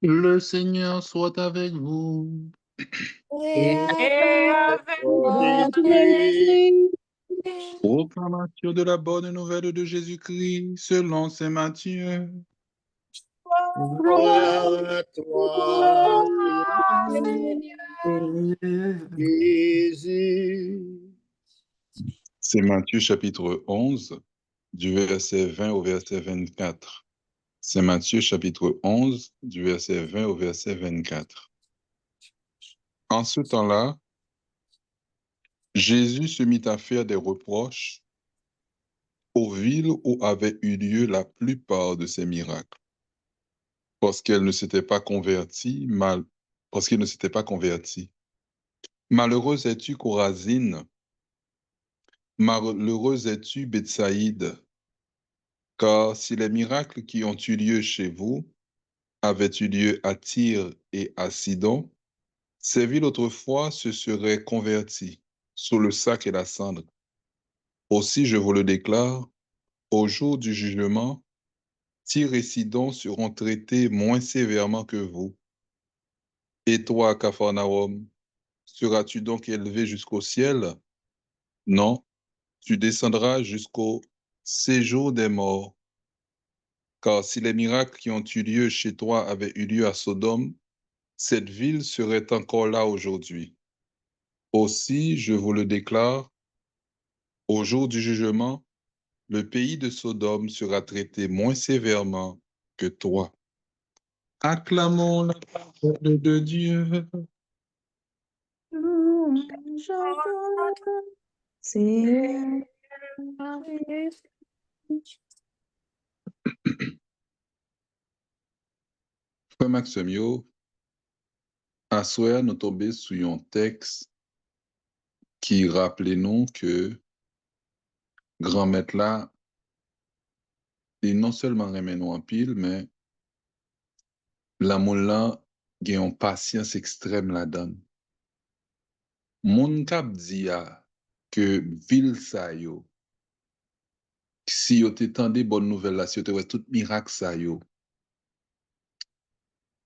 Le Seigneur soit avec vous. Et Et avec votre votre esprit. Proclamation de la bonne nouvelle de Jésus-Christ selon saint Matthieu. Gloire gloire à toi, Seigneur. Jésus. C'est Matthieu chapitre 11, du verset 20 au verset 24. C'est Matthieu chapitre 11, du verset 20 au verset 24. En ce temps-là, Jésus se mit à faire des reproches aux villes où avaient eu lieu la plupart de ses miracles, parce qu'elles ne s'étaient pas converties, parce qu'ils ne s'étaient pas convertis. Malheureuse es-tu, Chorazine, malheureuse es-tu, Bethsaïde, car si les miracles qui ont eu lieu chez vous avaient eu lieu à Tyr et à Sidon, ces villes autrefois se seraient converties sous le sac et la cendre. Aussi, je vous le déclare, au jour du jugement, Tyr et Sidon seront traités moins sévèrement que vous. Et toi, Capharnaüm, seras-tu donc élevé jusqu'au ciel? Non, tu descendras jusqu'au séjour des morts. Car si les miracles qui ont eu lieu chez toi avaient eu lieu à Sodome, cette ville serait encore là aujourd'hui. Aussi, je vous le déclare, au jour du jugement, le pays de Sodome sera traité moins sévèrement que toi. Acclamons la parole de Dieu. Louange à toi, Seigneur. Frère Maxime, à soir, nous tombons sur un texte qui rappelait nous que grand-maître là, il non seulement remet nous en pile, mais l'amour là, il y a une patience extrême là-dedans. Moun kap di ya que ville sa yo, si yo te tende bonne nouvelle là, si yo te wè tout miracle sa yo,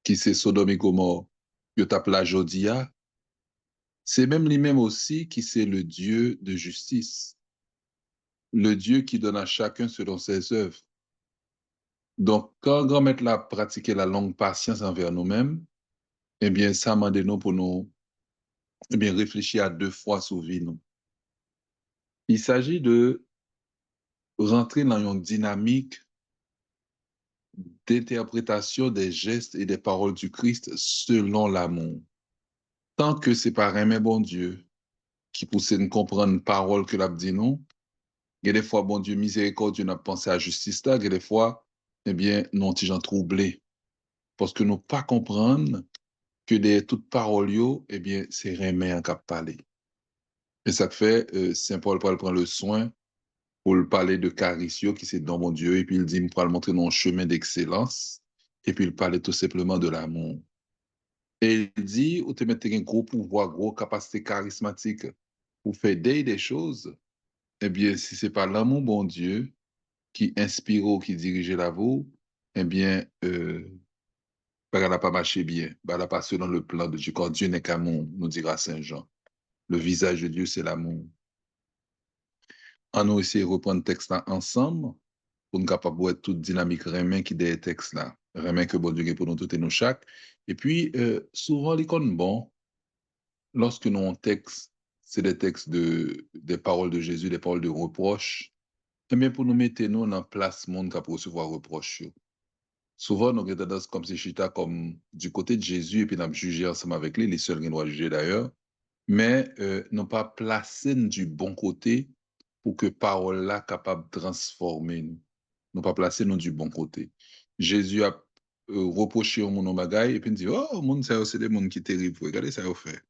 qui c'est Sodome et Gomorre, yo tap la jodi ya, c'est même lui-même aussi qui c'est le Dieu de justice, le Dieu qui donne à chacun selon ses œuvres. Donc, quand grand-maître l'a pratiqué la longue patience envers nous-mêmes, eh bien, ça m'a nous pour nous, eh bien, réfléchir à deux fois sur vie, nous. Il s'agit de rentrer dans une dynamique d'interprétation des gestes et des paroles du Christ selon l'amour. Tant que c'est pas un bon Dieu qui pousse nous comprendre une parole que l'a dit nous, il y a des fois, bon Dieu miséricordieux, n'a pensé à justice là, il y a des fois, eh bien, nous, petits gens troublés. Parce que nous pas comprendre que des toutes paroles, eh bien, c'est remè en cap parler. Et ça fait, Saint Paul prend le soin pour le parler de Carissio, qui c'est dans mon Dieu, et puis il dit, il pourra le montrer dans un chemin d'excellence, et puis il parlait tout simplement de l'amour. Et il dit, ou te mettre un gros pouvoir, gros capacité charismatique pour faire des choses, eh bien, si c'est pas l'amour, bon Dieu, qui inspire ou qui dirige la vous, eh bien, elle n'a pas marché bien. Elle n'a pas selon le plan de Dieu. Quand Dieu n'est qu'amour, nous dira Saint Jean. Le visage de Dieu, c'est l'amour. On nous essayer de reprendre le texte là ensemble pour nous capable être toute dynamique remin qui des textes là. Remin que bon Dieu a pour nous tout et nous chaque. Et puis, souvent, les connes bon, lorsque nous avons un texte, c'est des textes des paroles de Jésus, des paroles de reproche, eh bien, pour nous mettre nous dans place monde qui a pour recevoir reproche. Souvent, nous avons tendance comme si j'étais comme du côté de Jésus et puis nous avons jugé ensemble avec lui, les seuls qui doivent juger d'ailleurs, mais non pas placé du bon côté pour que parole là capable de transformer nous. Non pas placé nous du bon côté. Jésus a reproché au monde bagaille et puis il dit, oh, monde ça c'est des monde qui terrible, regardez ça vous fait.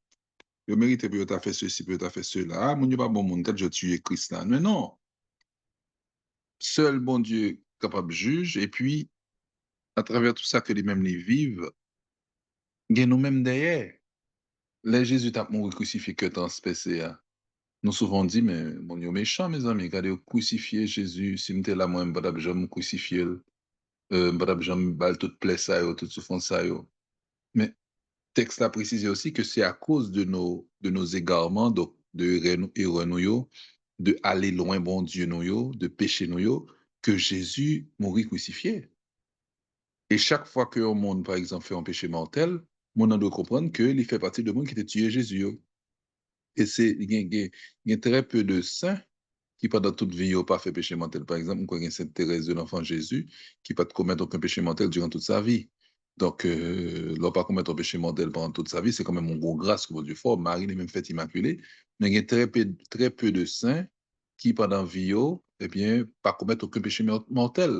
Vous méritez pour t'as fait ceci, pour t'as fait cela. Ah, mon Dieu pas bon monde, quand je tue Christ là. Mais non, seul bon Dieu capable juge et puis à travers tout ça que les mêmes les vivent, gen nous-mêmes derrière. Les Jésus t'a mouru crucifié que tant spécial. Hein. Nous souvent dit, mais mon Dieu méchant, mes amis, regardez, crucifier Jésus, si m'était là, moi, m'badab, je me crucifier. madame Jean bal toute plaie ça yo, toute souffrance ça yo. Mais texte a précisé aussi que c'est à cause de nos égarements, donc de erreur nous yo, de aller loin bon Dieu nous yo, de péché nous yo, que Jésus mourit crucifié. Et chaque fois que un monde, par exemple, fait un péché mortel, on doit comprendre que il fait partie de monde qui a tué Jésus yo. Et c'est, il y a très peu de saints qui pendant toute vie n'ont pas fait péché mortel. Par exemple, on Sainte Thérèse de l'Enfant Jésus, qui n'a pas commettre aucun péché mortel durant toute sa vie. Donc, n'a pas commettre un péché mortel pendant toute sa vie, c'est quand même une grosse grâce que Dieu fait. Marie est même faite immaculée. Mais il y a très peu de saints qui, pendant vie, eh bien, pas commettre aucun péché mortel.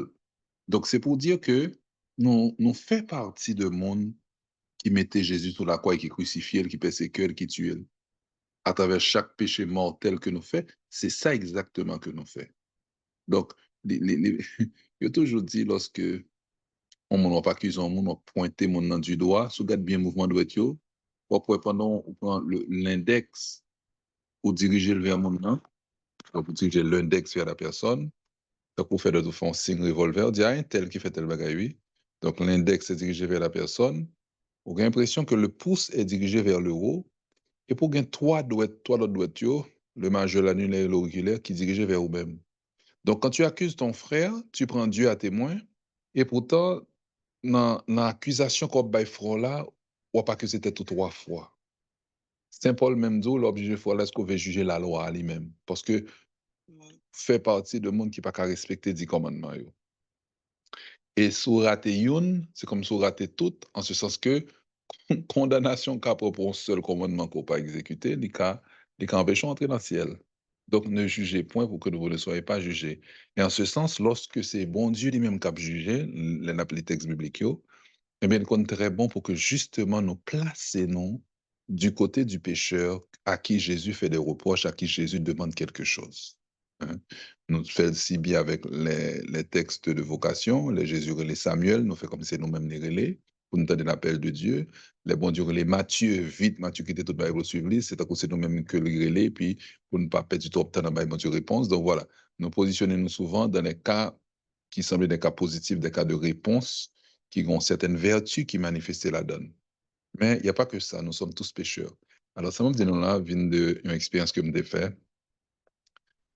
Donc, c'est pour dire que nous faisons partie de monde qui mettait Jésus sur la croix et qui crucifiait, qui persécutait, qui tuait à travers chaque péché mortel que nous faisons, c'est ça exactement que nous faisons. Donc, je toujours dit, lorsque on ne pas accusé, on a pointé mon nom du doigt, si vous regardez bien le mouvement de l'ouest, pendant on prend l'index pour diriger vers mon nom, pour diriger l'index vers la personne, donc pour faire de tout un signe revolver, dire un tel qui fait tel bagaille, oui. Donc l'index est dirigé vers la personne. On a l'impression que le pouce est dirigé vers le haut. Et pour gagner trois autres doigts, le majeur, l'annulaire et l'auriculaire, qui dirigeaient vers vous-même. Donc, quand tu accuses ton frère, tu prends Dieu à témoin, et pourtant, dans l'accusation qu'on baille frère là, on pas que c'était tout trois fois. Saint Paul même dit, l'objet frère là, est-ce qu'on veut juger la loi à lui-même? Parce que fait partie de monde qui pas qu'à respecter 10 commandements. Yo. Et sous raté une, c'est comme sous raté tout, en ce sens que condamnation qu'a pour un seul commandement qu'on pas exécuté, les cas empêchent d'entrer dans le ciel. Donc, ne jugez point pour que vous ne soyez pas jugés. Et en ce sens, lorsque c'est bon Dieu lui-même qui a jugé, les textes bibliques, eh bien, il compte très bon pour que justement nous placions du côté du pécheur à qui Jésus fait des reproches, à qui Jésus demande quelque chose. Hein. Nous faisons si bien avec les textes de vocation, les Jésus relais Samuel, nous faisons comme si c'est nous-mêmes les relais, pour nous donner l'appel de Dieu. Les bons Dieu relais Matthieu, vite, Matthieu qui était tout le Bible suivre, c'est à cause de nous-mêmes que le relais, puis pour ne pas perdre du temps obtenir dans Bible réponse. Donc voilà, nous positionnons souvent dans les cas qui semblent des cas positifs, des cas de réponse, qui ont certaines vertus qui manifestent la donne. Mais il n'y a pas que ça, nous sommes tous pécheurs. Alors, ça m'a dit, là, vient d'une expérience que je fait.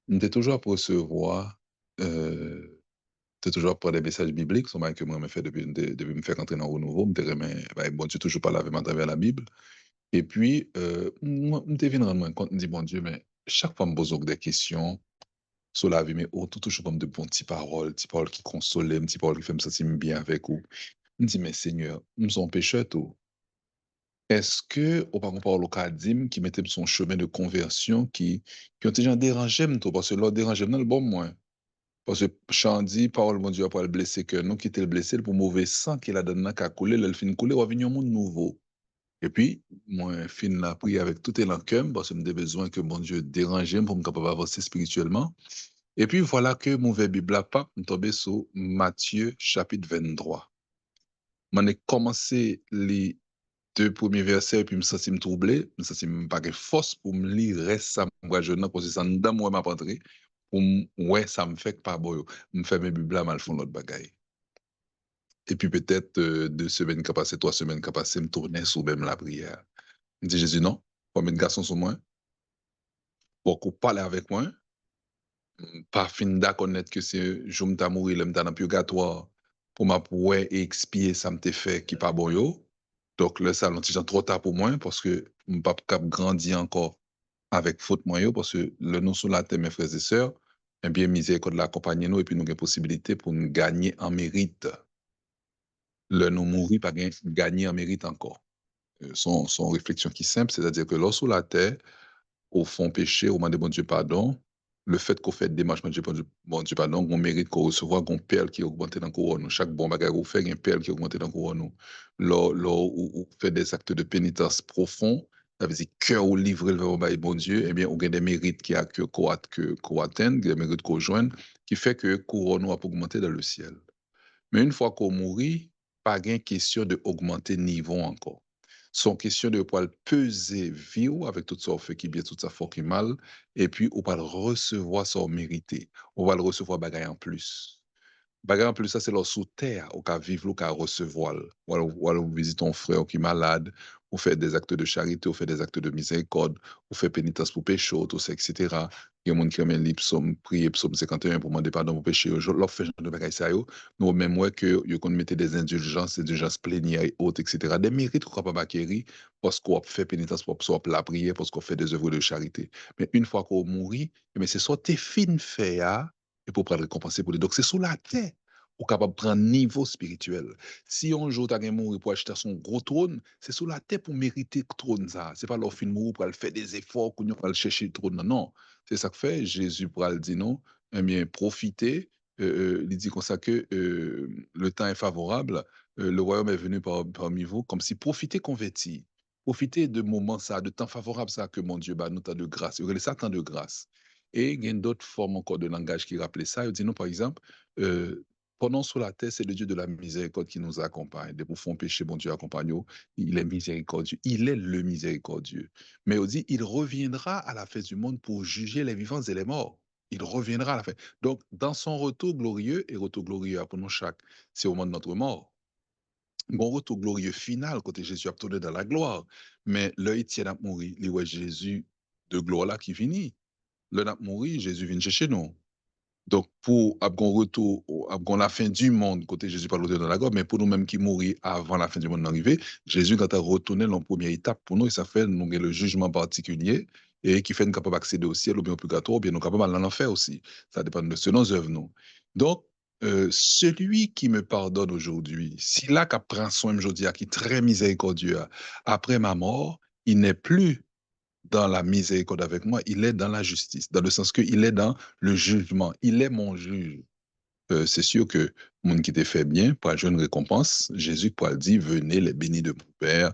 J'étais toujours à recevoir, j'étais toujours pour des messages bibliques, c'est que moi, je fait depuis me faire entrer dans le renouveau, je bon Dieu, toujours pas laver à travers la Bible. Et puis, moi, je me rendre compte, je me dis, bon Dieu, mais chaque fois, je me pose des questions sur la vie, mais toujours comme de bons petites paroles qui consolent, petites paroles qui font me sentir bien avec vous. Je me dis, mais Seigneur, nous sommes pécheurs, tout. Est-ce que, au par rapport au cas d'Im, qui mettait son chemin de conversion, qui ont déjà dérangé, tout, parce que l'autre dérangé, dans le bon moins. Parce que Chandi, parole, mon Dieu, après le blessé, que nous qui était le blessé, pour mauvais sang qu'il a donné qu'à couler, le fin couler, on va venir un monde nouveau. Et puis, moi, fin la prière avec tout l'encœur, parce que j'ai besoin que mon Dieu dérange pour me capable avancer spirituellement. Et puis, voilà que mon verbe Bible a pas, tombé sur Matthieu, chapitre 23. M'en ai commencé les deux premiers versets, et puis me senti me troubler, me senti me pas force pour me lire reste ça moi je parce que ça dedans moi m'a entré pour ouais ça me fait pas boyo me fait mes bibles mal font l'autre bagaille et puis peut-être 2 semaines qui passé 3 semaines qui passé me tourner sous même la prière me dit Jésus non pour mettre garçon sur moi pour qu'on parle avec moi pas fin d'accord net que c'est je me t'a mourir là me t'a dans purgatoire pour m'a ouais et expier ça me t'est fait qui pas bon yo. Donc là, ça l'antigen trop tard pour moi parce que je ne pas capable grandir encore avec faute moyen parce que le nom sur la terre, mes frères et sœurs, eh bien, miséricorde l'accompagne nous et puis nous avons possibilité pour nous gagner en mérite. Le nous mourir, pas gagner en mérite encore. Son réflexion qui est simple, c'est-à-dire que lorsque la terre, au fond péché, au moment de bon Dieu pardon, le fait qu'on fait des démarches, bon Dieu pardon, on mérite qu'on recevoir un perle qui est augmenté dans le couronne. Chaque bon bagage qu'on fait, un perle qui est augmenté dans le couronne. Là où fait des actes de pénitence profonds, ça veut dire cœur ou livré vers le bon Dieu, eh bien, on a des mérites qui a qu'on atteint, des mérites qu'on joigne, qui fait que couronne va augmenter dans le ciel. Mais une fois qu'on mourit, pas gain question de augmenter niveau encore. Son question de pouvoir peser vie avec tout ça fait qui bien, tout ça fait qui mal, et puis on va le recevoir sans mériter. On va le recevoir bagaille en plus. Bagarre en plus, ça, c'est leur sous terre, au cas vivre, au cas recevoir. Ou alors vous visitez ton frère qui est malade, vous faites des actes de charité, vous faites des actes de miséricorde, vous faites pénitence pour péché, tout ça, etc. Il y a des gens qui aiment lire psaume, prier psaume 51 pour demander pardon pour péché. Leur fait genre de bagaille ça, nous, même moi, que vous mettez des indulgences plénières et autres, etc. Des mérites qu'on ne pas acquérir parce qu'on fait pénitence, pour soit la prière, parce qu'on fait des œuvres de charité. Mais une fois qu'on mourit, c'est soit tes fines fait, et pour prendre récompenser pour les. Donc, c'est sous la terre ou capable de prendre niveau spirituel. Si un jour tu as mourir pour acheter son gros trône, c'est sous la terre pour mériter le trône ça. C'est pas leur film mourir pour aller faire des efforts pour aller chercher le trône. Non, non. C'est ça que fait Jésus pour le dire non. Eh bien, profitez. Il dit comme ça que le temps est favorable. Le royaume est venu parmi vous, comme si profitez convertis. Profitez de moments ça, de temps favorable ça que mon Dieu bah nous de grâce. Il y a ça temps de grâce. Et il y a d'autres formes encore de langage qui rappellent ça. Il dit non, par exemple, euh, pendant sur la terre, c'est le Dieu de la miséricorde qui nous accompagne. Des profonds péchés, bon Dieu accompagne nous. Il est miséricordieux. Il est le miséricordieux. Mais on dit, il reviendra à la fin du monde pour juger les vivants et les morts. Il reviendra à la fin. Donc, dans son retour glorieux, et retour glorieux pour nous chaque, c'est au moment de notre mort. Bon retour glorieux final, côté Jésus a tourné dans la gloire. Mais l'œil tient à mourir, il voit Jésus de gloire là qui finit. L'œil a mourir, Jésus vient chercher nous. Donc, pour avoir retour, avoir la fin du monde, côté Jésus parle dans la gorge, mais pour nous-mêmes qui mourir avant la fin du monde d'arriver, Jésus, quand a retourné la première étape pour nous, et ça fait nous le jugement particulier, et qui fait nous capables d'accéder au ciel ou bien au purgatoire, ou bien nous capables d'aller en enfer aussi. Ça dépend de ce nos œuvres, nous. Donc, celui qui me pardonne aujourd'hui, s'il a qu'à prendre soin aujourd'hui, qui est très miséricordieux, après ma mort, il n'est plus dans la miséricorde avec moi, il est dans la justice, dans le sens qu'il est dans le jugement, il est mon juge. C'est sûr que monde qui t'a fait bien, pour avoir une récompense, Jésus pourra dire, venez les bénis de mon Père,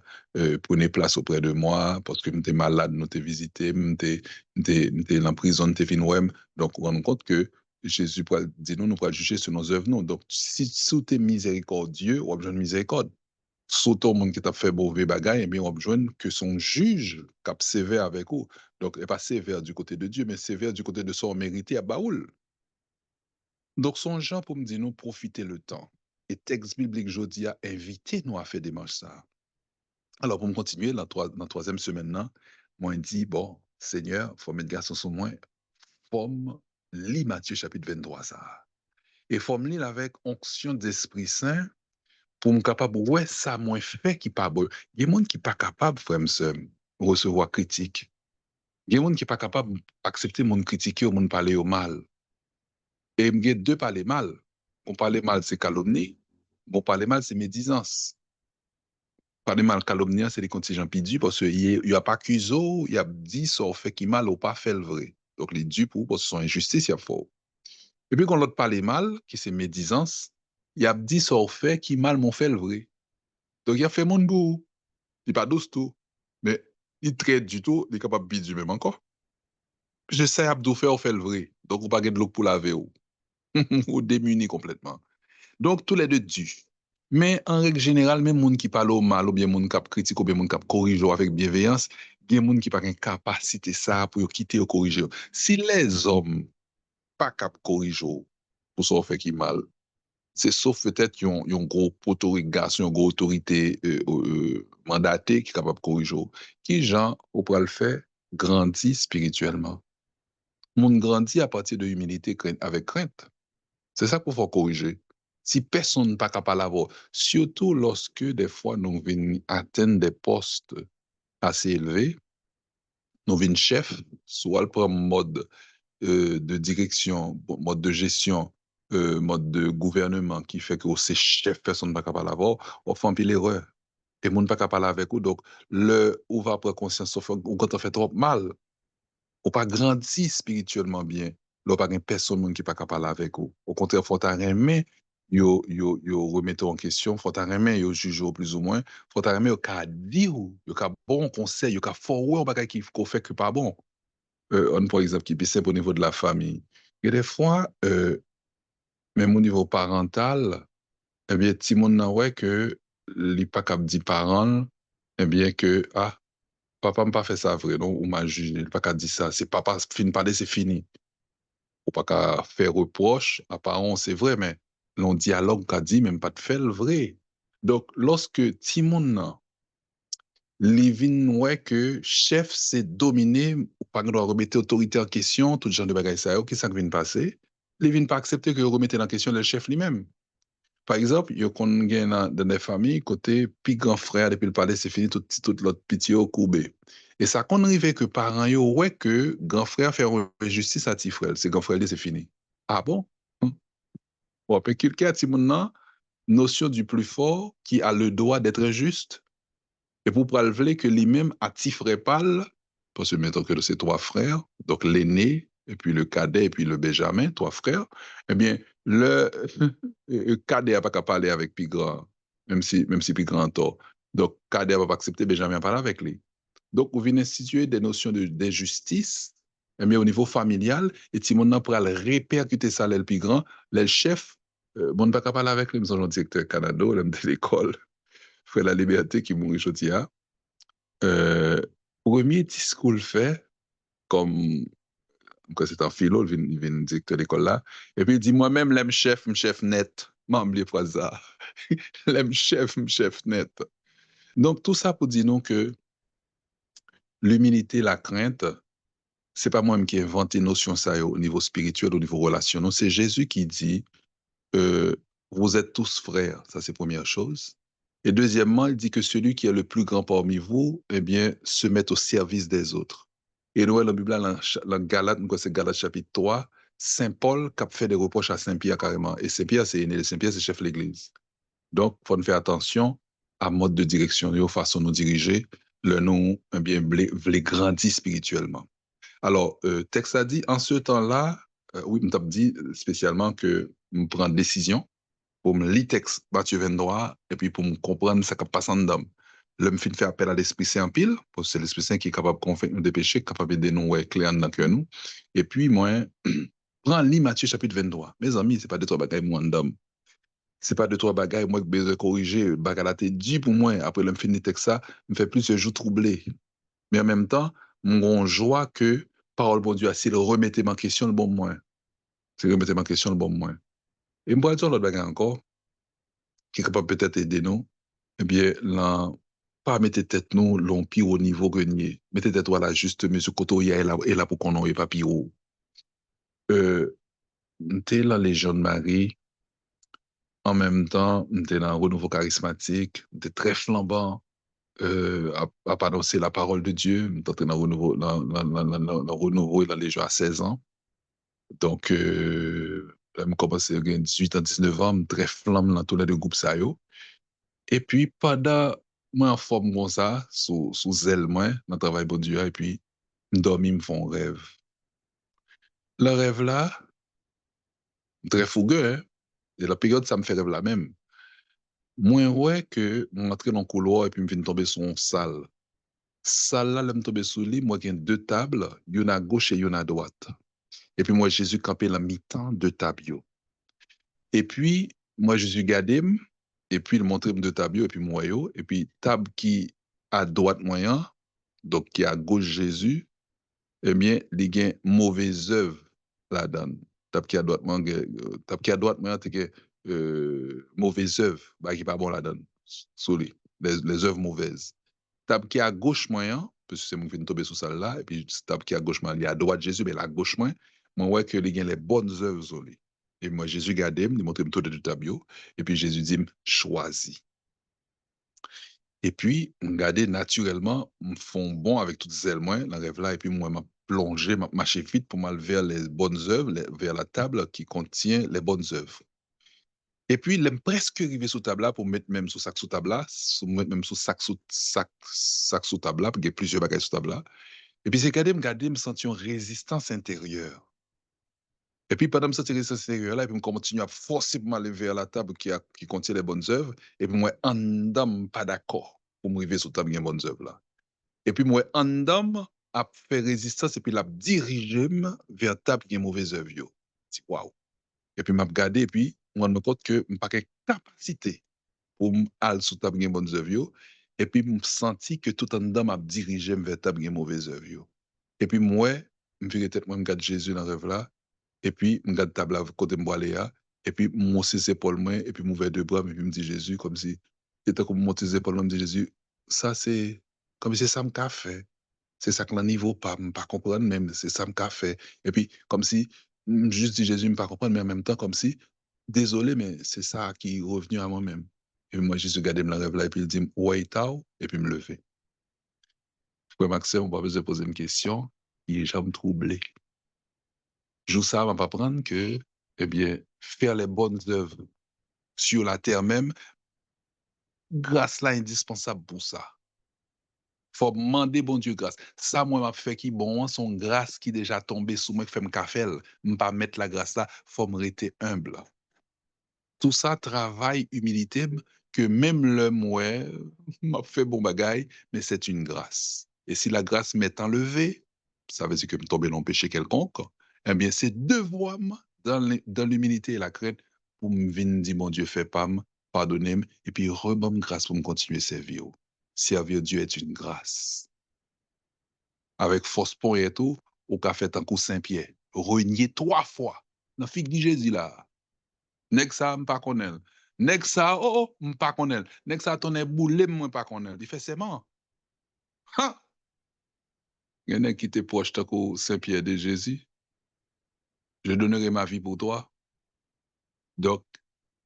prenez place auprès de moi, parce que t'es malade, nous t'es visité, t'es en prison, t'es venu ouais. Donc, on rend compte que Jésus pourra dire, nous pourra juger sur nos œuvres, non. Donc, si tu es miséricordieux, on a besoin de miséricorde. Surtout le monde qui t'a fait mauvais bagaille, eh bien, on a besoin que son juge cap sévère avec vous. Donc, il n'est pas sévère du côté de Dieu, mais sévère du côté de son mérité à Baoul. Donc, son genre pour me dire, nous profiter le temps. Et texte biblique, je dis, a invité nous à faire des marches ça. Alors, pour me continuer, dans la troisième semaine, là, moi, il dit, bon, Seigneur, il faut mettre garçon sur moi, forme, lis Matthieu chapitre 23, ça. Et forme lit avec onction d'Esprit Saint, pour me capable ouais ça moins fait qui pas bon. Il y a des gens qui pas capable frère recevoir critique. Il y a des gens qui pas capable accepter mon critiquer ou mon parler au mal. Et il y a deux parler mal. Mon parler mal c'est calomnie, mon parler mal c'est médisance. Parler mal calomnie c'est les contingents pidus parce qu'il y a pas accusé, il y a dit ça fait qui mal ou pas fait le vrai. Donc les dupes pour parce que son injustice il y a fort. Et puis quand l'autre parler mal qui c'est médisance, il y a dit ça fait qui mal m'ont fait le vrai. Donc il a fait mon bout. Il n'est pas douce tout, mais il traite du tout, il est capable de du même encore. Je sais Abdou faire, on fait le vrai. Donc, on pas de l'eau pour laver ou, ou démuni complètement. Donc, tous les deux durs. Mais en règle générale, même les gens qui parlent au mal, ou bien les gens qui critiquent, ou bien les gens qui corrigent avec bienveillance, il y a des gens qui n'ont pas une capacité ça pour quitter ou corriger. Si les hommes pas cap corriger pour ça fait qui mal, c'est sauf peut-être un gros autorité, une grosse autorité mandatée qui est capable de corriger. Qui, gens, au pour le faire, grandit spirituellement. Monde grandit à partir de l'humilité avec crainte. C'est ça qu'il faut corriger. Si personne n'est pas capable d'avoir, surtout lorsque des fois nous venons atteindre des postes assez élevés, nous venons chef, soit le premier mode de direction, mode de gestion, mode de gouvernement qui fait que c'est chef, personne n'est pas capable d'avoir, on fait un peu l'erreur. Et monde pas capable avec vous, donc on va prendre conscience ou quand on fait trop mal, ou pas grandi spirituellement bien, là pas une personne qui pas capable avec vous. Au contraire, faut t'arrêter, yo remettre en question, faut t'arrêter, yo juger plus ou moins, faut t'arrêter yo ka dire, yo ka bon conseil, yo ka fort ouais, on pas qui qu'on fait que pas bon. On, par exemple, qui est simple au niveau de la famille. Et des fois, même au niveau parental, eh bien, ti moun nan ouais que li pas cap di parent, eh bien que, ah, papa m'a pas fait ça vrai, non, ou m'a jugé, il pas qu'à dire ça, c'est papa, fin parler, c'est fini. Ou pas qu'à faire reproche à parents, c'est vrai, mais l'on dialogue qu'a dit, même pas de fait le vrai. Donc, lorsque Timon, li vin ouais que chef c'est dominé, ou pas doit remettre autorité en question, tout genre de bagaille ça, qui ça qui vient passer, li vin pas accepter que remettre en question le chef lui-même. Par exemple, il y a qu'on gagne dans des familles, côté, puis grand frère, depuis le palais, c'est fini, tout l'autre petit au courbé. Et ça qu'on arrive que parents, yo, ouais, que grand frère fait justice à petit frère, c'est grand frère, c'est fini. Ah bon? Bon, après, quelqu'un a dit maintenant, notion du plus fort qui a le droit d'être juste, et pour prélever que lui-même a petit frère pâle, parce que mettons que c'est trois frères, donc l'aîné, et puis le cadet, et puis le Benjamin, trois frères, eh bien, le cadet n'a pas qu'à parler avec plus grand, même si plus grand tort. Donc, cadet va pas accepter, Benjamin parler avec lui. Donc, on vient instituer des notions d'injustice, eh bien, au niveau familial, et si on pour aller répercuter ça, le plus grand, le chef, bon, pas qu'à parler avec lui, nous sommes directeur Canada, l'homme de l'école, frère La Liberté qui mourit aujourd'hui, premier discours le fait, comme quand c'est en philo, il vient directeur de l'école là, et puis il dit moi-même, l'aime chef net. M'en oublié phrase ça. L'aime chef net. Donc tout ça pour dire nous que l'humilité, la crainte, c'est pas moi-même qui ai inventé notion ça au niveau spirituel, au niveau relationnel. C'est Jésus qui dit euh, vous êtes tous frères. Ça c'est première chose. Et deuxièmement, il dit que celui qui est le plus grand parmi vous, eh bien, se met au service des autres. Et nous, la Bible, dans Galates, c'est Galates chapitre 3, Saint Paul qui a fait des reproches à Saint Pierre carrément. Et Saint Pierre, c'est aîné. Saint Pierre, c'est chef de l'Église. Donc, il faut faire attention à mode de direction, aux façons de nous diriger, le nom, eh bien, les grandit spirituellement. Alors, texte a dit, en ce temps-là, oui, je dit spécialement que je prends décision pour me lire texte Matthieu 23 et puis pour me comprendre ce qui passe en dedans. L'homme fin fait appel à l'Esprit Saint en pile, parce que c'est l'Esprit Saint qui est capable de convaincre nous des péchés, capable de nous clair dans que nous. Et puis, moi, prends lire Matthieu chapitre 23. Mes amis, c'est pas deux, trois bagailles, moi, en dedans. C'est pas deux, trois bagailles, moi, que besoin de corriger, bagaille la tête dit pour moi, après l'homme fin de texte ça, me fait plus de jours troublés. Mais en même temps, mon joie que, parole bon Dieu, s'il remettait ma question le bon moins. S'il remettait ma question le bon moins. Et moi, dire l'autre bagaille encore, qui est capable peut-être aider nous, eh bien, là, pas mettre tête nous, l'empire au niveau grenier. Mettez tête à la juste mesure, côté où il y a et là pour qu'on n'ait pas pire. T'es la Légion de Marie, en même temps, t'es dans le renouveau charismatique, t'es très flambant, à annoncer la parole de Dieu, t'es dans le renouveau, dans le renouveau et la Légion à 16 ans. Donc, là, je commence à 18 ans, 19 ans, très flamme dans tous les deux groupes ça yo. Et puis, pendant, moi, en forme comme ça, sous zèle, moi, dans le travail bon Dieu, et puis, dormi, me font rêve. Le rêve là, très fougueux, hein. Et la période, ça me fait rêve là même. Moi, ouais, que, m'entre dans le couloir, et puis, me viens tomber sur une salle. Salle là, là, me tomber sur lui, moi, j'ai deux tables, une à gauche et une à droite. Et puis, moi, Jésus campé la mi-temps de table, yo. Et puis, moi, Jésus gardé, et puis, il montre deux tables, et puis, moi, yo. Et puis, table qui à droite, moyen, donc qui à gauche Jésus, eh bien, il y a une mauvaise œuvre là-dedans. Table qui à droite, table qui à droite, moyen, c'est que mauvaise œuvre, bah, qui pas bon là-dedans. Sorry, les œuvres mauvaises. Table qui à gauche, moyen, parce que c'est mon fin tomber sur celle-là, et puis table qui à gauche, moyen, il y a à droite Jésus, mais la gauche, moyen, moi, ouais, que il y a les bonnes œuvres, sorry. Et moi, Jésus gardé, il montre tout de tableau, et puis Jésus dit, choisis. Et puis, regardez, naturellement, me font bon avec toutes celles moi, dans rêve là, et puis moi, m'a plongé, m'a marché vite pour m'aller vers les bonnes œuvres, vers la table qui contient les bonnes œuvres. Et puis, il presque arrivé sous table là pour mettre même sous sac sous table là, mettre même sous sac sous table là, parce qu'il y a plusieurs bagages sous table là. Et puis, c'est regardé, me sentir une résistance intérieure. Et puis, pendant que je me résistance intérieure là, et puis, je continue à forcer pour m'aller vers la table qui contient les bonnes œuvres, et puis, moi, en dedans, pas d'accord pour me arriver sous table qui a les bonnes œuvres là. Et puis, moi, en dedans, a fait résistance, et puis, la dirigé vers table qui a mauvaise œuvre, yo. C'est waouh. Et puis, m'a regardé, et puis, je me rends compte que je n'ai pas de capacité pour aller sous table qui a bonnes œuvres, yo. Et puis, je senti que tout en dedans, m'a dirigé vers table qui a mauvaise œuvre, yo. Et puis, moi, je me tête, moi, je regarde Jésus dans le rêve là, et puis, je regarde table là, côté de moi, Et puis, mon ses épaules, moi, et puis, m'ouvert deux bras, et puis, me dit Jésus, comme si, c'était comme mon ses épaules, me dit Jésus, ça, c'est, comme si c'est ça m'a fait. C'est ça que le niveau pas, pas comprendre même, c'est ça m'a fait. Et puis, comme si, juste dit Jésus, me pas comprendre, mais en même temps, comme si, désolé, mais c'est ça qui est revenu à moi-même. Et moi, Jésus regardait me la rêve là, et puis il dit, ouais, tao, et puis me lever. Frère Maxime, on va besoin de poser une question, il est jamais troublé. Je ça, on va apprendre que, eh bien, faire les bonnes œuvres sur la terre même, grâce là indispensable pour ça. Faut demander bon Dieu grâce. Ça, moi, m'a fait qui bon, son grâce qui déjà tombé sous moi, qui fait me café, pas mettre la grâce là, faut me rester humble. Tout ça, travail, humilité, que même le moi, m'a fait bon bagaille, mais c'est une grâce. Et si la grâce m'est enlevée, ça veut dire que me tomber dans le péché quelconque, eh bien, c'est devoir dans l'humilité et la crainte pour me venir dire, mon Dieu, fais pas, pardonnez-moi, et puis rebonne grâce pour me continuer à servir. Servir Dieu est une grâce. Avec force point et tout, au café tant coup Saint-Pierre, renier 3 fois. Dans fig di Jésus là. Nèg ça m'pa connaît. Nèg ça m'pa connaît. Nèg ça tonne boule moi pas connaît. Il fait seulement. Ha! Il y en a qui te proche tant coup Saint-Pierre de Jésus. Je donnerai ma vie pour toi. Donc,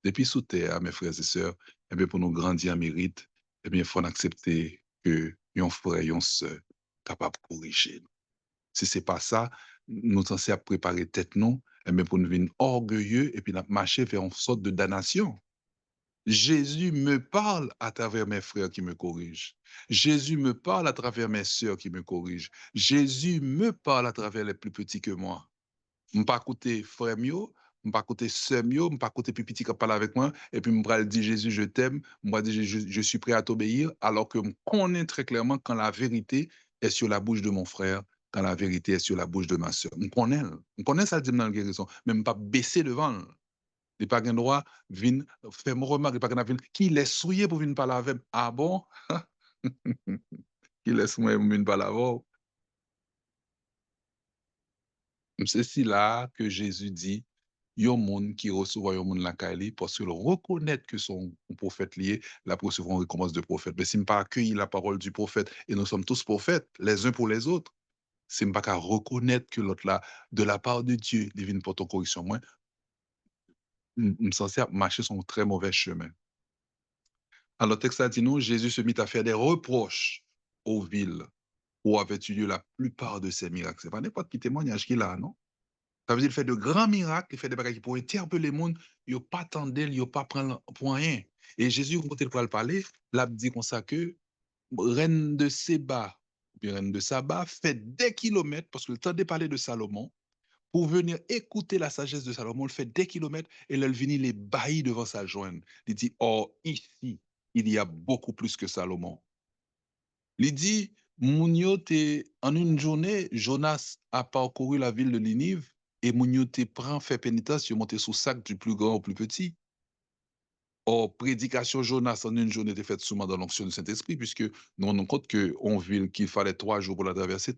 depuis sous terre, mes frères et sœurs, eh bien, pour nous grandir en mérite, eh bien, il faut accepter que yon frère, yon sœur, capable de corriger. Si c'est pas ça, nous sommes censés préparer tête nous, eh bien, pour nous venir orgueilleux et puis nous marcher vers une sorte de damnation. Jésus me parle à travers mes frères qui me corrigent. Jésus me parle à travers mes sœurs qui me corrigent. Jésus me parle à travers les plus petits que moi. M'pas côté frère mio, m'pas côté sœur mio, m'pas côté plus petit qui parle avec moi et puis m'pas dire Jésus je t'aime, moi dire je suis prêt à t'obéir alors que me connais très clairement quand la vérité est sur la bouche de mon frère, quand la vérité est sur la bouche de ma sœur. Me connais ça dit dans la guérison, même pas baisser devant. Il pas gain droit vinn faire mon remarque, il pas gain qui laisse souiller pour venir parler avec. Ah bon? Qui laisse moi venir parler avec. C'est si là que Jésus dit, yon monde qui reçoit yon monde la kali parce qu'il reconnaît que son prophète lié, la recevoir une récompense de prophète. Mais si pas accueilli la parole du prophète, et nous sommes tous prophètes, les uns pour les autres, si pas qu'à reconnaître que l'autre là, de la part de Dieu, il vient pour ton correction, moi, me censé marcher son très mauvais chemin. Alors, le texte a dit nous, Jésus se mit à faire des reproches aux villes où avaient eu lieu la plupart de ces miracles. C'est pas n'importe qui témoignage qu'il a, non? Ça veut dire qu'il fait de grands miracles, il fait des bagages pour interpeller le monde, il n'a pas attendu, il n'a pas prendre pour rien. Et Jésus, quand il le parler, l'a dit comme ça que reine de Séba, bien reine de Saba, fait des kilomètres, parce que le temps de parler de Salomon, pour venir écouter la sagesse de Salomon, il fait des kilomètres et elle vient les baillir devant sa jointe. Il dit, oh, ici, il y a beaucoup plus que Salomon. Il dit, Mounio, en une journée, Jonas a parcouru la ville de Ninive et Mounio te prend fait pénitence, il est monté sous sac du plus grand au plus petit. Or, prédication Jonas en une journée était faite souvent dans l'onction du Saint-Esprit, puisque nous rendons compte qu'on ville qu'il fallait 3 jours pour la traverser,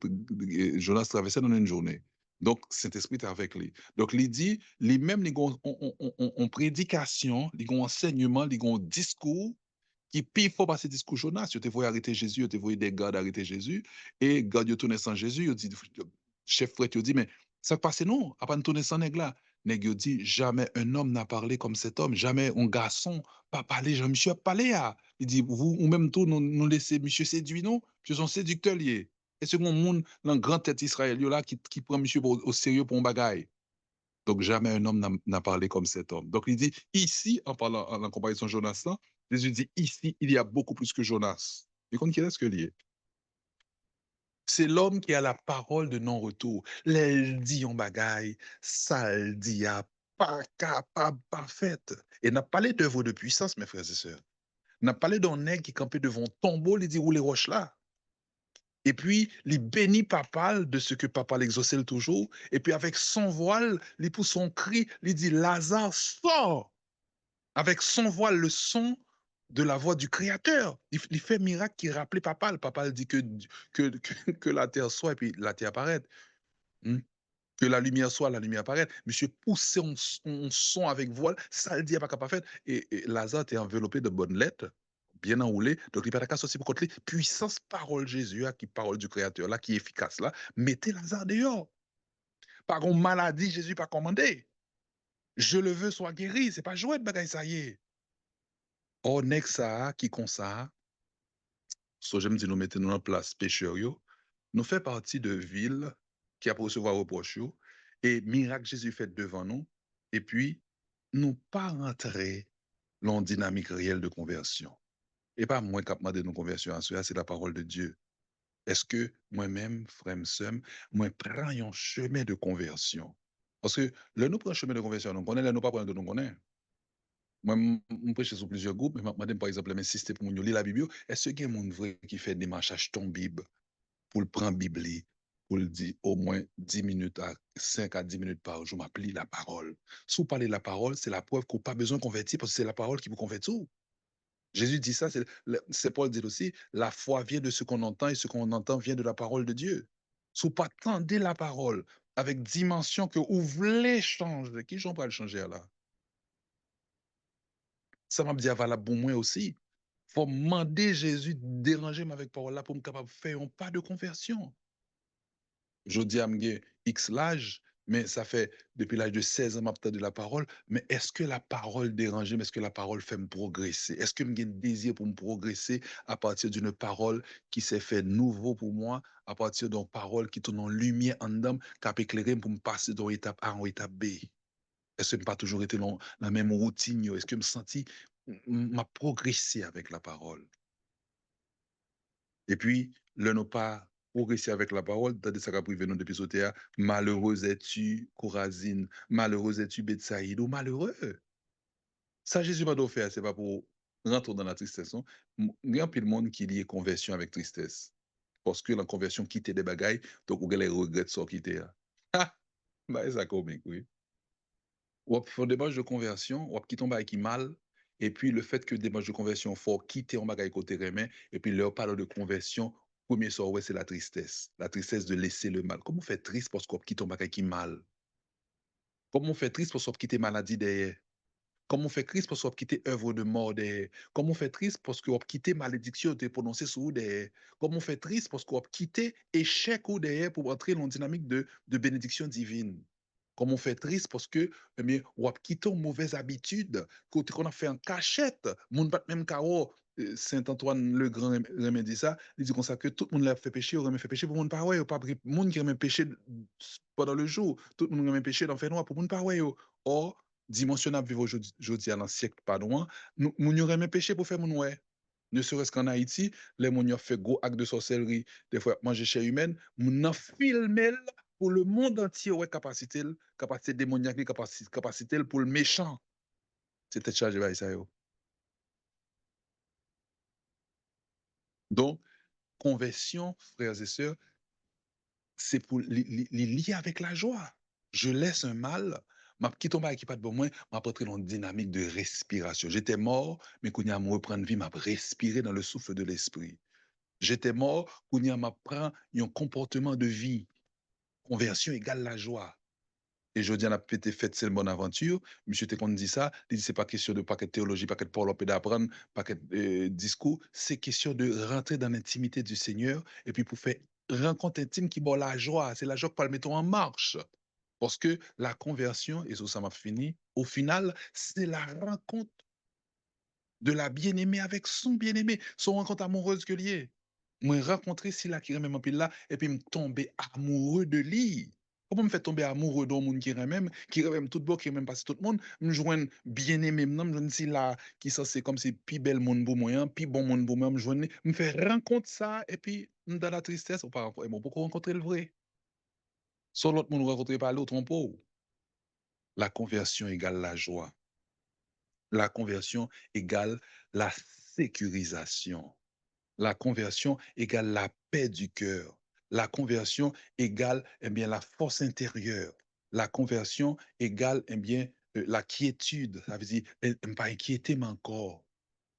Jonas traversait en une journée. Donc, Saint-Esprit était avec lui. Donc, il dit, les mêmes, les ont prédication, les ont enseignement, les ont discours, qui pire faut passer discours Jonas, tu te voyais arrêter Jésus, tu te voyais des gardes arrêter Jésus, et garde yo tourné sans Jésus, yo dit, chef frère, tu dit, mais ça passe non, à pas tourner sans nèg là. Nèg yo dit, jamais un homme n'a parlé comme cet homme, jamais un garçon pas parlé, Jean-Monsieur a parlé à. Il dit, vous, ou même tout, nous laissez monsieur séduit, non? Monsieur son séducteur lié. Et c'est mon monde, dans grand tête Israël, yo là, qui prend monsieur au sérieux pour un bagaille. Donc, jamais un homme n'a parlé comme cet homme. Donc, il dit, ici, en parlant en comparaison de Jonas, là, Jésus dit, ici, il y a beaucoup plus que Jonas. Et qu'on qui est-ce que lié? C'est l'homme qui a la parole de non-retour. L'elle dit en bagaille, ça le dit à pas capable, parfaite. Et n'a parlé d'œuvre de puissance, mes frères et sœurs. N'a parlé d'un nègre qui campait devant un tombeau, il dit, où les roches là? Et puis, il bénit papa de ce que papa l'exauçait toujours. Et puis, avec son voile, il pousse son cri, il dit, Lazare, sort! Avec son voile, le son de la voix du Créateur. Il fait miracle qui rappelait papa. Le papa dit que la terre soit et puis la terre apparaît. Hmm? Que la lumière soit, la lumière apparaît. Monsieur poussé on son avec voile, ça le dit pas capable faire. Et Lazare était enveloppé de bonnes lettres, bien enroulé. Donc il n'y a pas de sortir pour côté. Puissance parole Jésus, qui parole du Créateur, là, qui est efficace là. Mettez Lazare dehors. Par contre, maladie, Jésus pas commandé. Je le veux, soit guéri. C'est pas jouet de bagaille, ça y est. Or, next ça, qui comme ça, so j'aime dire nous mettons nous en place pécheur yo, nous fait partie de ville qui a pour recevoir reproche yo, et miracle Jésus fait devant nous, et puis nous pas rentrer dans une dynamique réelle de conversion. Et pas moi qui demandé nos conversion à cela, c'est la parole de Dieu. Est-ce que moi-même, frère Msem, moi prends un chemin de conversion? Parce que le nous prend un chemin de conversion, nous connaît, le nous pas prendre de nous connaît. Moi, je prêche sur plusieurs groupes, mais je par exemple, insister pour nous lire la Bible. Est-ce qu'il y a des gens vrai qui fait des marches, achètent ton Bible, pour le prendre Bible, pour le dire au moins 10 minutes, à 5 à 10 minutes par jour, m'appeler la parole. Si vous parlez de la parole, c'est la preuve qu'on n'a pas besoin de convertir, parce que c'est la parole qui vous convertit. Jésus dit ça, c'est Paul dit aussi, la foi vient de ce qu'on entend, et ce qu'on entend vient de la parole de Dieu. Si vous pas tendez la parole avec dimension que vous voulez changer, qui j'en parle changer là? Ça m'a dit valable pour moi aussi. Faut demander Jésus de déranger avec parole là pour me capable de faire un pas de conversion. Je dis à me X l'âge, mais ça fait depuis l'âge de 16 ans que de la parole. Mais est-ce que la parole dérange, mais est-ce que la parole fait me progresser? Est-ce que j'ai un désir pour me progresser à partir d'une parole qui s'est fait nouveau pour moi, à partir d'une parole qui tourne en lumière en dedans, qui a éclairé pour me passer d'une étape A en étape B? Est-ce que je pas toujours été dans la même routine? Est-ce que je me senti m'a progressé avec la parole? Et puis, le n'a pas progressé avec la parole, dans ça qu'a privé nous depuis ce théâtre, malheureux es-tu, Corazine, malheureux es-tu, Betsaïd, ou malheureux. Ça, Jésus m'a offert, c'est pas pour rentrer dans la tristesse. Il y a un peu de monde qui lie conversion avec tristesse. Parce que la conversion quitte des bagailles, donc vous avez les regrets de ce quitter. Ah, bah, ça comique, oui. Ou faire des matchs de conversion, ou qui tombe avec mal, et puis le fait que des matchs de conversion, faut quitter un bagage côté remet, et puis leur parle de conversion, premier sort, ouais, c'est la tristesse de laisser le mal. Comment on fait triste parce qu'on quitte un bagage qui mal? Comment on fait triste parce qu'on quitte maladie derrière? Comment on fait triste parce qu'on quitte œuvre de mort derrière? Comment on fait triste parce qu'on quitte malédiction de prononcer sur vous derrière? Comment on fait triste parce qu'on quitte échec ou derrière pour entrer dans une dynamique de bénédiction divine? Comme on fait triste parce que, eh bien, on a quitté une mauvaise habitude, qu'on a fait en cachette. Mon bat même Caro, Saint-Antoine le Grand remet dit ça, il dit comme ça que tout le monde l'a fait pécher, aurait fait pécher pour mon pas ouais, pas monde qui remet péché pendant le jour, tout le monde remet péché dans le fait noir pour mon pas ouais. Or, dimension à vivre aujourd'hui à un siècle pas loin, nous nous remet péché pour faire mon ouais. Ne serait-ce qu'en Haïti, les gens fait gros actes de sorcellerie, des fois manger chair humaine, mon filmé pour le monde entier, ouais, capacité démoniaque, capacité pour le méchant. C'était chargé par ça. Donc, conversion, frères et sœurs, c'est pour les lier avec la joie. Je laisse un mal, ma qui tombe qui pas de bon moins, m'a entré dans une dynamique de respiration. J'étais mort, mais quand il a me reprendre vie, m'a respiré dans le souffle de l'esprit. J'étais mort, quand il m'a prend un comportement de vie. Conversion égale la joie. Et je dis, on a peut-être fait cette bonne aventure. Monsieur Técon dit ça. Il dit, c'est pas question de paquet de théologie, paquet de parole d'apprendre, paquet de discours. C'est question de rentrer dans l'intimité du Seigneur et puis pour faire rencontre intime qui boit la joie. C'est la joie que nous mettons en marche. Parce que la conversion, et ça m'a fini, au final, c'est la rencontre de la bien-aimée avec son bien-aimé, son rencontre amoureuse que lié. Moi, rencontrer si là qui remet mon pile là, et puis me tomber amoureux de lui. Comment me fait tomber amoureux d'un monde qui remet tout beau, qui remet passer tout le monde, me joindre bien-aimé, me joindre si là, qui ça c'est comme si plus belle monde pour moi, plus bon monde pour moi, me joindre, me fait rencontrer ça, et puis, dans la tristesse, ou pas rencontrer, bon, pourquoi rencontrer le vrai? Sur l'autre monde, rencontrer pas l'autre, on peut. La conversion égale la joie. La conversion égale la sécurisation. La conversion égale la paix du cœur. La conversion égale eh bien, la force intérieure. La conversion égale eh bien, la quiétude. Ça veut dire ne pas inquiéter encore.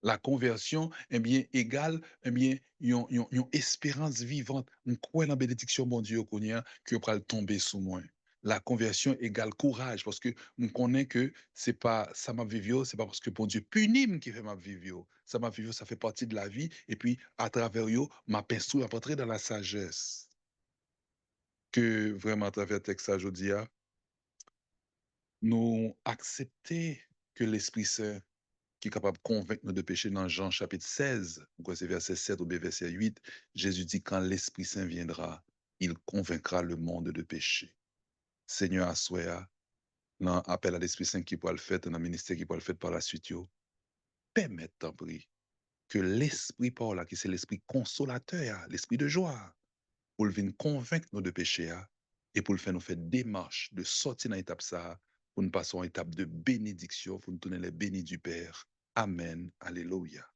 La conversion eh bien, égale eh bien, une espérance vivante. On croit dans la bénédiction, mon Dieu, que va tomber sous moi. La conversion égale courage, parce que on connaît que c'est pas ça m'a vivio, c'est pas parce que bon Dieu punit qui fait ma vivio. Ça m'a vivio, ça fait partie de la vie, et puis à travers yo, m'a instruit à entrer dans la sagesse. Que vraiment à travers le texte aujourd'hui, nous accepter que l'Esprit Saint qui est capable de convaincre nous de péché dans Jean chapitre 16, ou c'est verset 7 ou bien verset 8, Jésus dit quand l'Esprit Saint viendra, il convaincra le monde de péché. Seigneur, assoya, dans appel à l'Esprit Saint qui pourra le faire, dans le ministère qui pourra le faire par la suite, permette, t'en prie, que l'Esprit par là, qui c'est l'Esprit consolateur, l'Esprit de joie, pour le venir convaincre nous de péché, et pour le faire nous faire démarche de sortir dans l'étape ça, pour nous passer en étape de bénédiction, pour nous donner les bénis du Père. Amen. Alléluia.